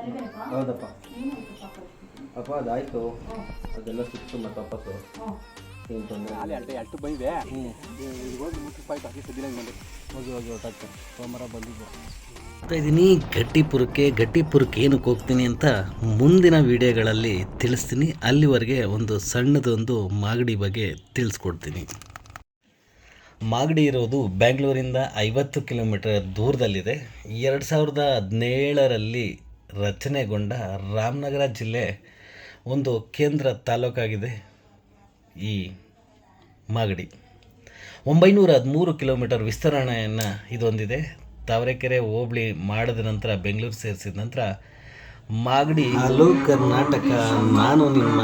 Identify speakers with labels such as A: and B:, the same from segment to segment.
A: ಹೌದಪ್ಪ ಅಪ್ಪ ಅದಾಯಿತು ಅದೆಲ್ಲ ಸಿಕ್ತು ಮತ್ತು ವಾಪಸ್ಸು ಏನು ತೊಂದರೆ
B: ಅಷ್ಟು ಬಂದಿದೆ ಹೋಗಿ ಮುಟ್ಟಿಸ್ಪಾಯ್ತು ಹಾಕಿ ಸದ್ದಿನ ಬಂದು ಹೋಗಿ ಹೊಟ್ಟಾಗ್ತಾರೆ ಸೋಮವಾರ ಬಂದಿದ್ದು
C: ಇದ್ದೀನಿ ಗಟ್ಟಿಪುರಕ್ಕೆ ಏನಕ್ಕೆ ಹೋಗ್ತೀನಿ ಅಂತ ಮುಂದಿನ ವಿಡಿಯೋಗಳಲ್ಲಿ ತಿಳಿಸ್ತೀನಿ. ಅಲ್ಲಿವರೆಗೆ ಒಂದು ಸಣ್ಣದೊಂದು ಮಾಗಡಿ ಬಗ್ಗೆ ತಿಳಿಸ್ಕೊಡ್ತೀನಿ. ಮಾಗಡಿ ಇರೋದು ಬ್ಯಾಂಗ್ಳೂರಿಂದ 50 ಕಿಲೋಮೀಟರ್ ದೂರದಲ್ಲಿದೆ. 2017ರಲ್ಲಿ ರಚನೆಗೊಂಡ ರಾಮನಗರ ಜಿಲ್ಲೆ ಒಂದು ಕೇಂದ್ರ ತಾಲೂಕಾಗಿದೆ ಈ ಮಾಗಡಿ. 913 ಕಿಲೋಮೀಟರ್ ವಿಸ್ತರಣೆಯನ್ನು ಇದೊಂದಿದೆ. ತಾವರೆಕೆರೆ ಹೋಬಳಿ ಮಾಡಿದ ನಂತರ ಬೆಂಗಳೂರು ಸೇರಿಸಿದ ನಂತರ ಮಾಗಡಿ ಹಲೋ ಕರ್ನಾಟಕ. ನಾನು ನಿಮ್ಮ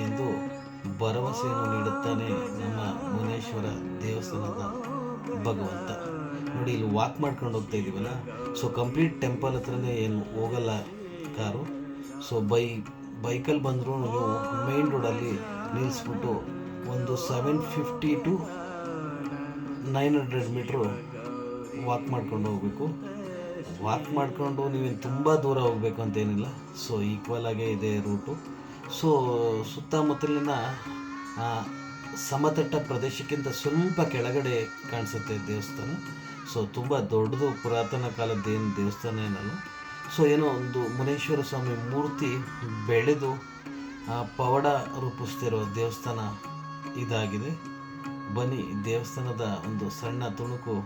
C: ಎಂದು ಭರವಸೆಯನ್ನು ನೀಡುತ್ತಾನೆ ನಮ್ಮ ಮುನೇಶ್ವರ ದೇವಸ್ಥಾನದ ಭಗವಂತ. ನೋಡಿ, ಇಲ್ಲಿ ವಾಕ್ ಮಾಡ್ಕೊಂಡು ಹೋಗ್ತಾ ಇದ್ದೀವಲ್ಲ, ಸೊ ಕಂಪ್ಲೀಟ್ ಟೆಂಪಲ್ ಹತ್ರನೇ ಏನು ಹೋಗಲ್ಲ ಕಾರು. ಸೊ ಬೈಕಲ್ಲಿ ಬಂದರೂ ನೀವು ಮೇನ್ ರೋಡಲ್ಲಿ ನಿಲ್ಲಿಸ್ಬಿಟ್ಟು ಒಂದು 750 to 900 ಮೀಟ್ರು ವಾಕ್ ಮಾಡ್ಕೊಂಡು ಹೋಗಬೇಕು. ವಾಕ್ ಮಾಡಿಕೊಂಡು ನೀವೇನು ತುಂಬ ದೂರ ಹೋಗಬೇಕು ಅಂತೇನಿಲ್ಲ. ಸೊ ಈಕ್ವಲ್ ಆಗೇ ಇದೆ ರೂಟು. ಸೊ ಸುತ್ತಮುತ್ತಲಿನ ಸಮತಟ್ಟ ಪ್ರದೇಶಕ್ಕಿಂತ ಸ್ವಲ್ಪ ಕೆಳಗಡೆ ಕಾಣಿಸುತ್ತೆ ದೇವಸ್ಥಾನ. ಸೊ ತುಂಬ ದೊಡ್ಡದು, ಪುರಾತನ ಕಾಲದ್ದೇನು ದೇವಸ್ಥಾನ ಏನಲ್ಲ. ಸೊ ಏನೋ ಒಂದು ಮುನೇಶ್ವರ ಸ್ವಾಮಿ ಮೂರ್ತಿ ಬೆಳೆದು ಪವಾಡ ರೂಪಿಸ್ತಿರೋ ದೇವಸ್ಥಾನ ಇದಾಗಿದೆ. ಬನ್ನಿ, ದೇವಸ್ಥಾನದ ಒಂದು ಸಣ್ಣ ತುಣುಕು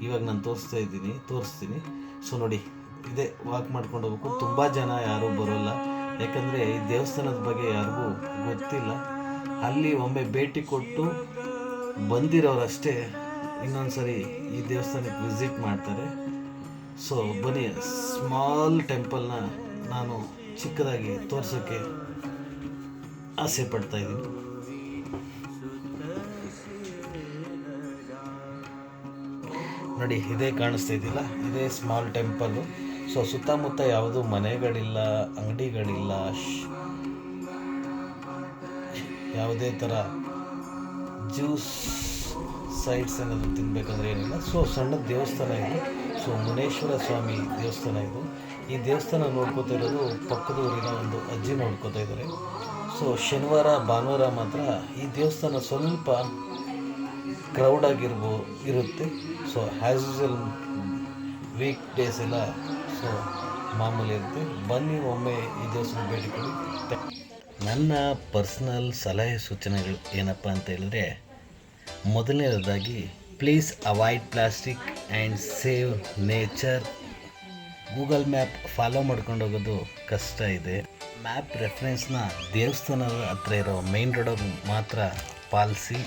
C: ಇವಾಗ ನಾನು ತೋರಿಸ್ತೀನಿ. ಸೊ ನೋಡಿ, ಇದೇ ವಾಕ್ ಮಾಡ್ಕೊಂಡು ಹೋಗ್ಬೇಕು. ತುಂಬ ಜನ ಯಾರೂ ಬರೋಲ್ಲ, ಯಾಕಂದರೆ ಈ ದೇವಸ್ಥಾನದ ಬಗ್ಗೆ ಯಾರಿಗೂ ಗೊತ್ತಿಲ್ಲ. ಅಲ್ಲಿ ಒಮ್ಮೆ ಭೇಟಿ ಕೊಟ್ಟು ಬಂದಿರೋರಷ್ಟೇ ಇನ್ನೊಂದು ಸರಿ ಈ ದೇವಸ್ಥಾನಕ್ಕೆ ವಿಸಿಟ್ ಮಾಡ್ತಾರೆ. ಸೊ ಬನ್ನಿ, ಸ್ಮಾಲ್ ಟೆಂಪಲ್ನ ನಾನು ಚಿಕ್ಕದಾಗಿ ತೋರ್ಸೋಕ್ಕೆ ಆಸೆ ಪಡ್ತಾ ಇದ್ದೀನಿ. ನೋಡಿ, ಇದೇ ಕಾಣಿಸ್ತಾ ಇದೆಯಲ್ಲ, ಇದೇ ಸ್ಮಾಲ್ ಟೆಂಪಲ್ಲು. ಸೊ ಸುತ್ತಮುತ್ತ ಯಾವುದೂ ಮನೆಗಳಿಲ್ಲ, ಅಂಗಡಿಗಳಿಲ್ಲ, ಯಾವುದೇ ಥರ ಜ್ಯೂಸ್ ಸೈಡ್ಸ್ ಏನಾದರೂ ತಿನ್ನಬೇಕಂದ್ರೆ ಏನಿಲ್ಲ. ಸೊ ಸಣ್ಣ ದೇವಸ್ಥಾನ ಇದು. ಸೊ ಮುನೇಶ್ವರ ಸ್ವಾಮಿ ದೇವಸ್ಥಾನ ಇದು. ಈ ದೇವಸ್ಥಾನ ನೋಡ್ಕೋತಾ ಇರೋದು ಪಕ್ಕದ ಊರಿನ ಒಂದು ಅಜ್ಜಿ ನೋಡ್ಕೋತಾ ಇದ್ದಾರೆ. ಸೊ ಶನಿವಾರ ಭಾನುವಾರ ಮಾತ್ರ ಈ ದೇವಸ್ಥಾನ ಸ್ವಲ್ಪ ಇರುತ್ತೆ. So as usual week days ಎಲ್ಲ ಸೊ ಮಾಮೂಲಿ ಇರುತ್ತೆ. ಬನ್ನಿ, ಒಮ್ಮೆ ಈ ದೇವಸ್ಥಾನ ಭೇಟಿ ಕೊಡಿ. ನನ್ನ ಪರ್ಸ್ನಲ್ ಸಲಹೆ ಸೂಚನೆಗಳು ಏನಪ್ಪ ಅಂತ ಹೇಳಿದ್ರೆ, ಮೊದಲನೇದಾಗಿ please avoid plastic and save nature. Google map follow ಮಾಡ್ಕೊಂಡು ಹೋಗೋದು ಕಷ್ಟ ಇದೆ. ಮ್ಯಾಪ್ ರೆಫರೆನ್ಸ್ನ ದೇವಸ್ಥಾನದ ಹತ್ರ ಇರೋ ಮೇನ್ ರೋಡಲ್ಲಿ ಮಾತ್ರ ಪಾಲಿಸಿ.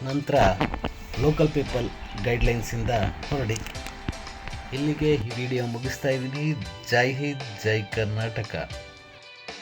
C: ನಂತರ ಲೋಕಲ್ ಪೀಪಲ್ ಗೈಡ್ಲೈನ್ಸಿಂದ ಹೊರಡಿ. ಇಲ್ಲಿಗೆ ಈ ವಿಡಿಯೋ ಮುಗಿಸ್ತಾ ಇದ್ದೀನಿ. ಜೈ ಹಿಂದ್, ಜೈ ಕರ್ನಾಟಕ.